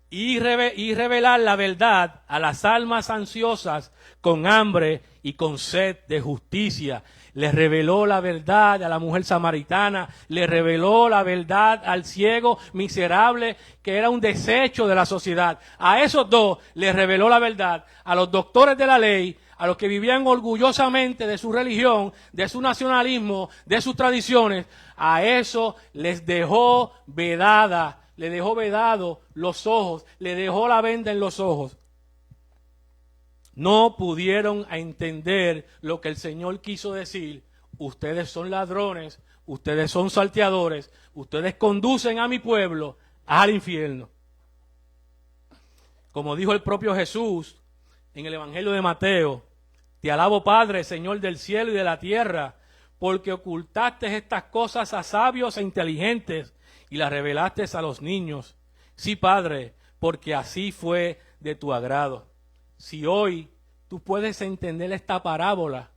Y revelar la verdad a las almas ansiosas con hambre y con sed de justicia. Les reveló la verdad a la mujer samaritana, le reveló la verdad al ciego miserable que era un desecho de la sociedad. A esos dos les reveló la verdad, a los doctores de la ley, a los que vivían orgullosamente de su religión, de su nacionalismo, de sus tradiciones. A eso les dejó vedada. Le dejó vedado los ojos, le dejó la venda en los ojos. No pudieron entender lo que el Señor quiso decir. Ustedes son ladrones, ustedes son salteadores, ustedes conducen a mi pueblo al infierno. Como dijo el propio Jesús en el Evangelio de Mateo, te alabo Padre, Señor del cielo y de la tierra, porque ocultaste estas cosas a sabios e inteligentes y las revelaste a los niños. Sí, Padre, porque así fue de tu agrado. Si hoy tú puedes entender esta parábola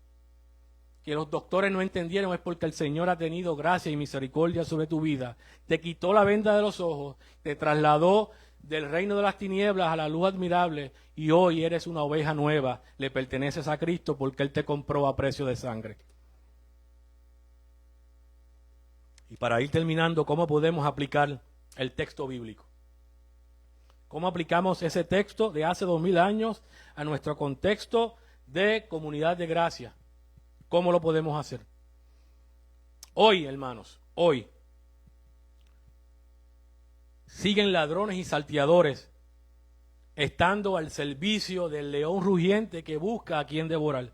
que los doctores no entendieron, es porque el Señor ha tenido gracia y misericordia sobre tu vida. Te quitó la venda de los ojos, te trasladó del reino de las tinieblas a la luz admirable y hoy eres una oveja nueva, le perteneces a Cristo porque Él te compró a precio de sangre. Y para ir terminando, ¿cómo podemos aplicar el texto bíblico? ¿Cómo aplicamos ese texto de hace 2000 años a nuestro contexto de comunidad de gracia? ¿Cómo lo podemos hacer? Hoy, hermanos, hoy siguen ladrones y salteadores estando al servicio del león rugiente que busca a quien devorar.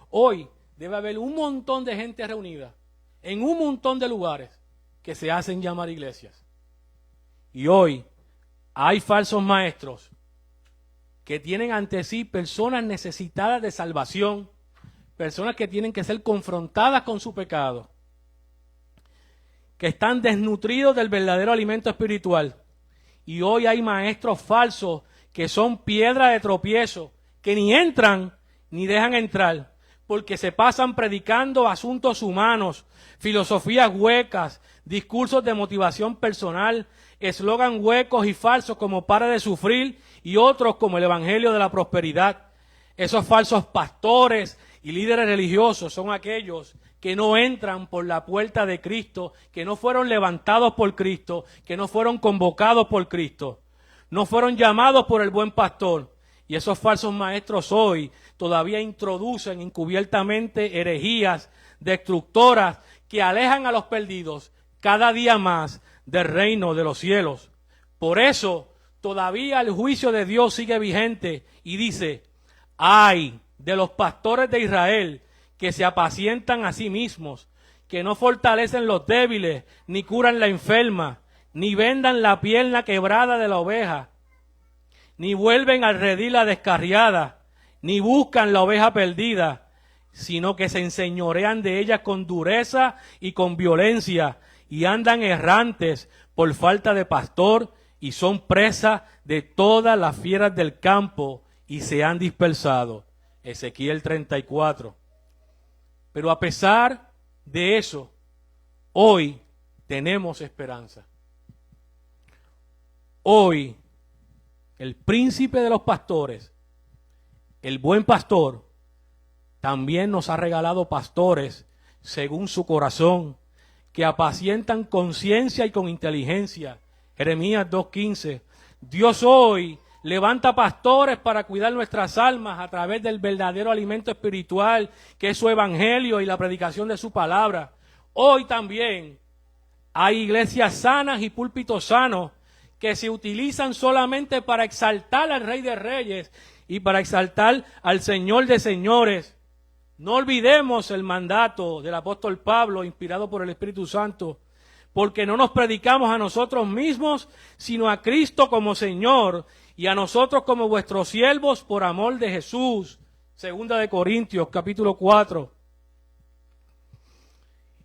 Hoy debe haber un montón de gente reunida en un montón de lugares que se hacen llamar iglesias. Y hoy hay falsos maestros que tienen ante sí personas necesitadas de salvación, personas que tienen que ser confrontadas con su pecado, que están desnutridos del verdadero alimento espiritual. Y hoy hay maestros falsos que son piedra de tropiezo, que ni entran ni dejan entrar, porque se pasan predicando asuntos humanos, filosofías huecas, discursos de motivación personal, eslogan huecos y falsos como para de sufrir y otros como el evangelio de la prosperidad. Esos falsos pastores y líderes religiosos son aquellos que no entran por la puerta de Cristo, que no fueron levantados por Cristo, que no fueron convocados por Cristo, no fueron llamados por el buen pastor. Y esos falsos maestros hoy todavía introducen encubiertamente herejías destructoras que alejan a los perdidos cada día más del reino de los cielos. Por eso todavía el juicio de Dios sigue vigente y dice: ay de los pastores de Israel que se apacientan a sí mismos, que no fortalecen los débiles, ni curan la enferma, ni vendan la pierna quebrada de la oveja, ni vuelven al redil la descarriada, ni buscan la oveja perdida, sino que se enseñorean de ella con dureza y con violencia, y andan errantes por falta de pastor, y son presa de todas las fieras del campo, y se han dispersado. Ezequiel 34. Pero a pesar de eso, hoy tenemos esperanza. Hoy, el príncipe de los pastores, el buen pastor, también nos ha regalado pastores según su corazón, que apacientan con ciencia y con inteligencia. Jeremías 2:15. Dios hoy levanta pastores para cuidar nuestras almas a través del verdadero alimento espiritual, que es su evangelio y la predicación de su palabra. Hoy también hay iglesias sanas y púlpitos sanos que se utilizan solamente para exaltar al Rey de Reyes y para exaltar al Señor de Señores. No olvidemos el mandato del apóstol Pablo, inspirado por el Espíritu Santo, porque no nos predicamos a nosotros mismos, sino a Cristo como Señor, y a nosotros como vuestros siervos por amor de Jesús. Segunda de Corintios, capítulo 4.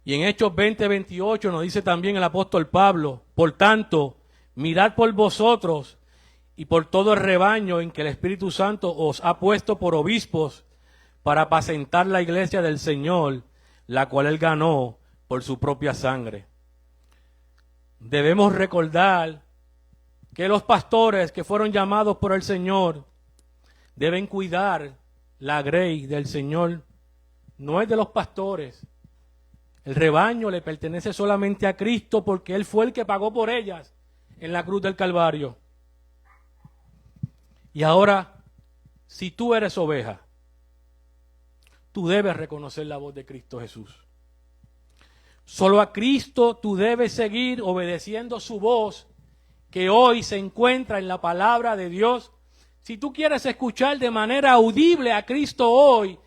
Y en Hechos 20:28 nos dice también el apóstol Pablo: por tanto, mirad por vosotros y por todo el rebaño en que el Espíritu Santo os ha puesto por obispos, para apacentar la iglesia del Señor, la cual Él ganó por su propia sangre. Debemos recordar que los pastores que fueron llamados por el Señor deben cuidar la grey del Señor. No es de los pastores. El rebaño le pertenece solamente a Cristo, porque Él fue el que pagó por ellas en la cruz del Calvario. Y ahora, si tú eres oveja, tú debes reconocer la voz de Cristo Jesús. Solo a Cristo tú debes seguir obedeciendo su voz, que hoy se encuentra en la palabra de Dios. Si tú quieres escuchar de manera audible a Cristo hoy,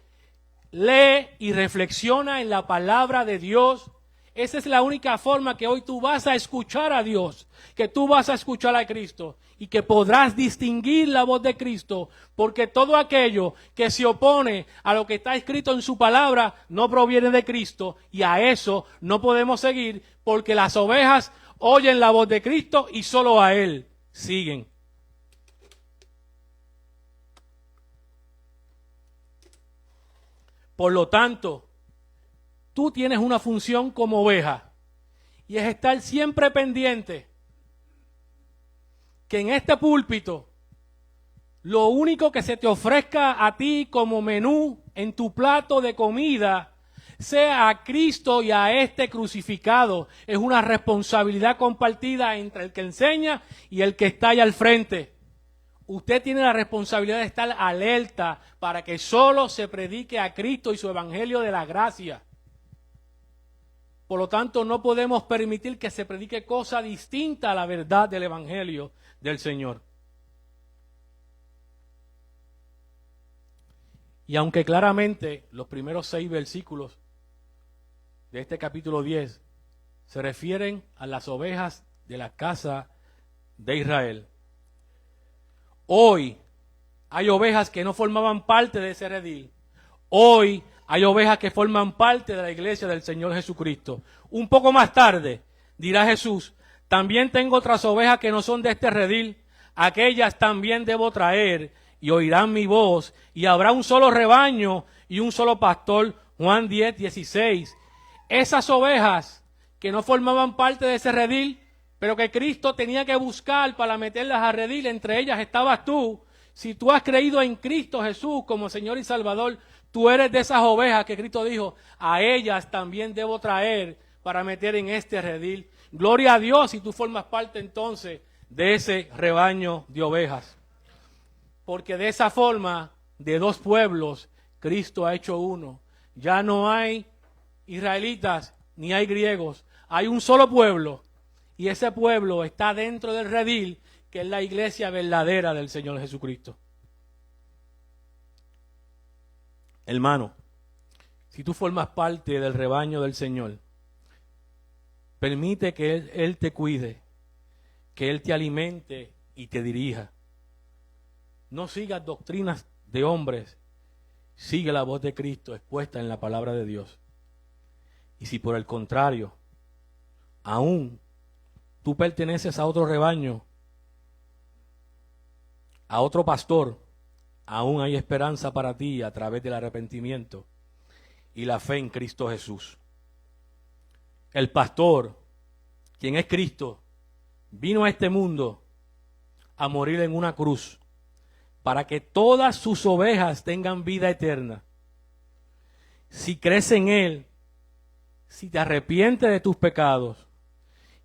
lee y reflexiona en la palabra de Dios. Esa es la única forma que hoy tú vas a escuchar a Dios, que tú vas a escuchar a Cristo y que podrás distinguir la voz de Cristo, porque todo aquello que se opone a lo que está escrito en su palabra no proviene de Cristo, y a eso no podemos seguir, porque las ovejas oyen la voz de Cristo y solo a Él siguen. Por lo tanto, tú tienes una función como oveja y es estar siempre pendiente que en este púlpito lo único que se te ofrezca a ti como menú en tu plato de comida sea a Cristo y a este crucificado. Es una responsabilidad compartida entre el que enseña y el que está allá al frente. Usted tiene la responsabilidad de estar alerta para que solo se predique a Cristo y su evangelio de la gracia. Por lo tanto, no podemos permitir que se predique cosa distinta a la verdad del evangelio del Señor. Y aunque claramente los primeros 6 versículos de este capítulo 10 se refieren a las ovejas de la casa de Israel, hoy hay ovejas que no formaban parte de ese redil. Hoy hay ovejas que forman parte de la iglesia del Señor Jesucristo. Un poco más tarde dirá Jesús, también tengo otras ovejas que no son de este redil, aquellas también debo traer y oirán mi voz, y habrá un solo rebaño y un solo pastor. Juan 10, 16. Esas ovejas que no formaban parte de ese redil, pero que Cristo tenía que buscar para meterlas a redil, entre ellas estabas tú. Si tú has creído en Cristo Jesús como Señor y Salvador, tú eres de esas ovejas que Cristo dijo, a ellas también debo traer para meter en este redil. Gloria a Dios si tú formas parte entonces de ese rebaño de ovejas. Porque de esa forma, de 2 pueblos, Cristo ha hecho uno. Ya no hay israelitas ni hay griegos. Hay un solo pueblo. Y ese pueblo está dentro del redil, que es la iglesia verdadera del Señor Jesucristo. Hermano, si tú formas parte del rebaño del Señor, permite que Él te cuide, que Él te alimente y te dirija. No sigas doctrinas de hombres, sigue la voz de Cristo expuesta en la palabra de Dios. Y si por el contrario, aún tú perteneces a otro rebaño, a otro pastor, aún hay esperanza para ti a través del arrepentimiento y la fe en Cristo Jesús. El pastor, quien es Cristo, vino a este mundo a morir en una cruz para que todas sus ovejas tengan vida eterna. Si crees en Él, si te arrepientes de tus pecados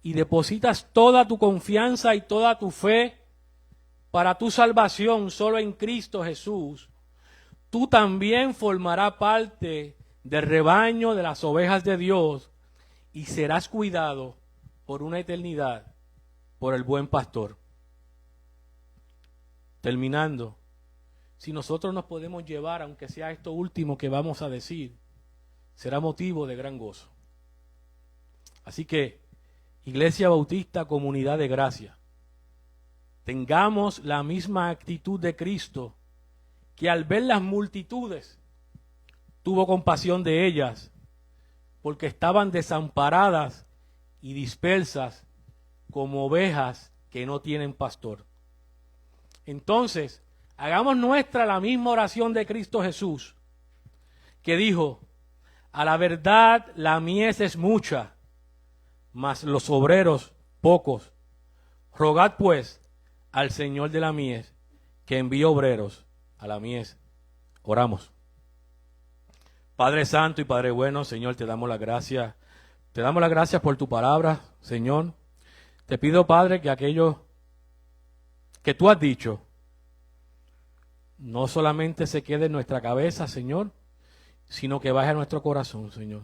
y depositas toda tu confianza y toda tu fe para tu salvación solo en Cristo Jesús, tú también formarás parte del rebaño de las ovejas de Dios y serás cuidado por una eternidad por el buen pastor. Terminando, si nosotros nos podemos llevar, aunque sea esto último que vamos a decir, será motivo de gran gozo. Así que, Iglesia Bautista, Comunidad de Gracia, tengamos la misma actitud de Cristo, que al ver las multitudes, tuvo compasión de ellas, porque estaban desamparadas y dispersas como ovejas que no tienen pastor. Entonces, hagamos nuestra la misma oración de Cristo Jesús, que dijo, a la verdad la mies es mucha, mas los obreros pocos. Rogad pues al Señor de la mies que envíe obreros a la mies. Oramos. Padre Santo y Padre bueno, Señor, te damos las gracias. Te damos las gracias por tu palabra, Señor. Te pido, Padre, que aquello que tú has dicho no solamente se quede en nuestra cabeza, Señor, sino que baje a nuestro corazón, Señor.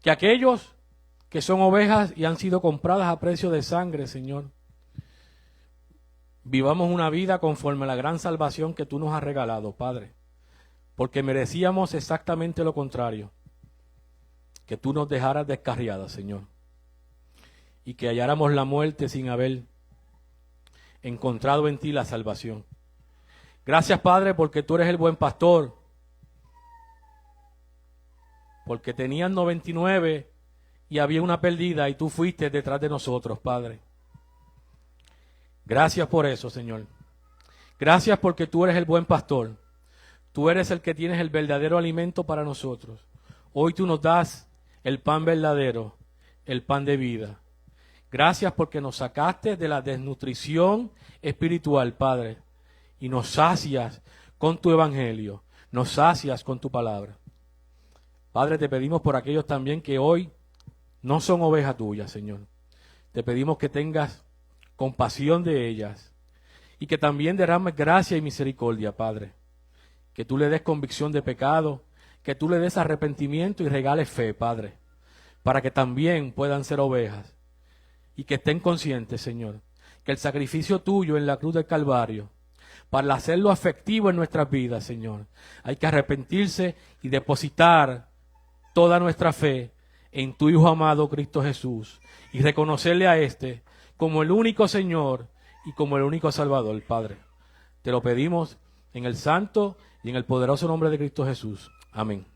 Que aquellos que son ovejas y han sido compradas a precio de sangre, Señor, vivamos una vida conforme a la gran salvación que tú nos has regalado, Padre, porque merecíamos exactamente lo contrario, que tú nos dejaras descarriadas, Señor, y que halláramos la muerte sin haber encontrado en ti la salvación. Gracias, Padre, porque tú eres el buen pastor, porque tenían 99 y había una perdida y tú fuiste detrás de nosotros, Padre. Gracias por eso, Señor. Gracias porque tú eres el buen pastor. Tú eres el que tienes el verdadero alimento para nosotros. Hoy tú nos das el pan verdadero, el pan de vida. Gracias porque nos sacaste de la desnutrición espiritual, Padre, y nos sacias con tu evangelio, nos sacias con tu palabra. Padre, te pedimos por aquellos también que hoy no son ovejas tuyas, Señor. Te pedimos que tengas compasión de ellas y que también derrames gracia y misericordia, Padre. Que tú le des convicción de pecado, que tú le des arrepentimiento y regales fe, Padre, para que también puedan ser ovejas y que estén conscientes, Señor, que el sacrificio tuyo en la cruz del Calvario, para hacerlo efectivo en nuestras vidas, Señor, hay que arrepentirse y depositar toda nuestra fe en tu Hijo amado Cristo Jesús y reconocerle a este como el único Señor y como el único Salvador, Padre. Te lo pedimos en el santo y en el poderoso nombre de Cristo Jesús. Amén.